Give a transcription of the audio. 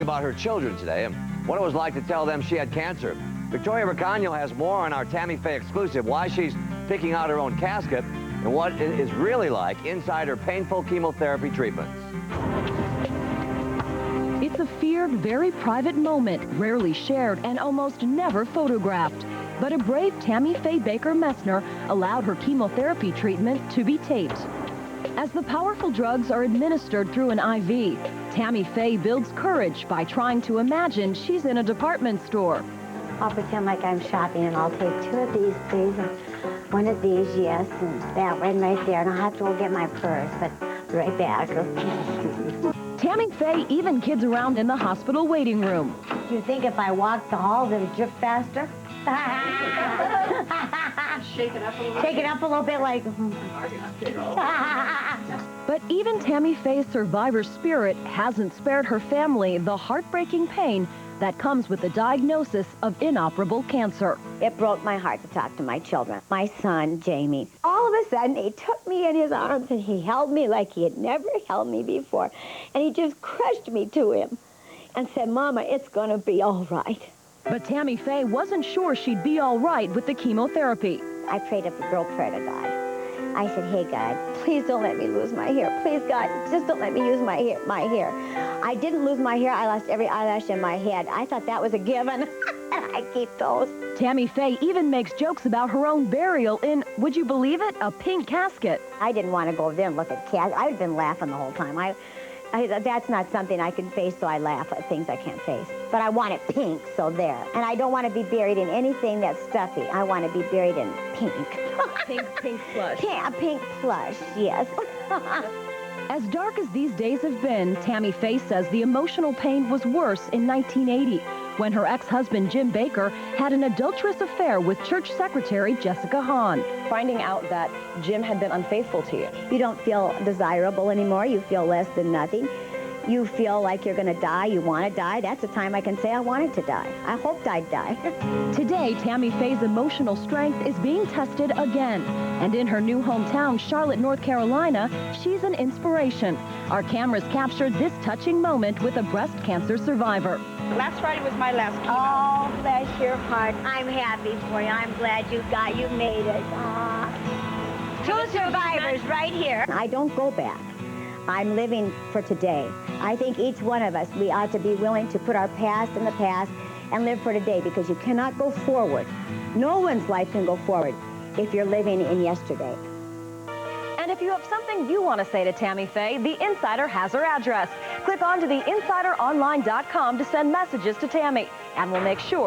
about her children today and what it was like to tell them she had cancer. Victoria Vercano has more on our Tammy Faye exclusive, why she's picking out her own casket and what it is really like inside her painful chemotherapy treatments. It's a feared, very private moment, rarely shared and almost never photographed. But a brave Tammy Faye Messner allowed her chemotherapy treatment to be taped. As the powerful drugs are administered through an IV, Tammy Faye builds courage by trying to imagine she's in a department store. I'll pretend like I'm shopping and I'll take 2 of these, please, and 1 of these, yes, and that one right there, and I'll have to go get my purse, but right back. Tammy Faye even kids around in the hospital waiting room. Do you think if I walked the halls it would drip faster? Shake it up a little bit. Shake it up a little bit like... But even Tammy Faye's survivor spirit hasn't spared her family the heartbreaking pain that comes with the diagnosis of inoperable cancer. It broke my heart to talk to my children. My son, Jamie. All of a sudden, he took me in his arms and he held me like he had never held me before. And he just crushed me to him and said, "Mama, it's going to be all right." But Tammy Faye wasn't sure she'd be all right with the chemotherapy. I prayed a real prayer to God. I said, "Hey, God, please don't let me lose my hair. Please, God, just don't let me use my hair. I didn't lose my hair. I lost every eyelash in my head. I thought that was a given. I keep those." Tammy Faye even makes jokes about her own burial in, would you believe it, a pink casket. I didn't want to go over there and look at cats. I'd been laughing the whole time. That's not something I can face, so I laugh at things I can't face. But I want it pink, so there. And I don't want to be buried in anything that's stuffy. I want to be buried in pink. Pink plush. Yeah, a pink plush, yes. As dark as these days have been, Tammy Faye says the emotional pain was worse in 1980, when her ex-husband Jim Baker had an adulterous affair with church secretary Jessica Hahn. Finding out that Jim had been unfaithful to you. You don't feel desirable anymore. You feel less than nothing. You feel like you're going to die. You want to die. That's the time I can say I wanted to die. I hoped I'd die. Today, Tammy Faye's emotional strength is being tested again. And in her new hometown, Charlotte, North Carolina, she's an inspiration. Our cameras captured this touching moment with a breast cancer survivor. Last Friday was my last chemo. Oh, bless your heart. I'm happy for you. I'm glad you made it. 2 survivors right here. I don't go back. I'm living for today. I think each one of us, we ought to be willing to put our past in the past and live for today, because you cannot go forward. No one's life can go forward if you're living in yesterday. And if you have something you want to say to Tammy Faye, The Insider has her address. Click on to theinsideronline.com to send messages to Tammy, and we'll make sure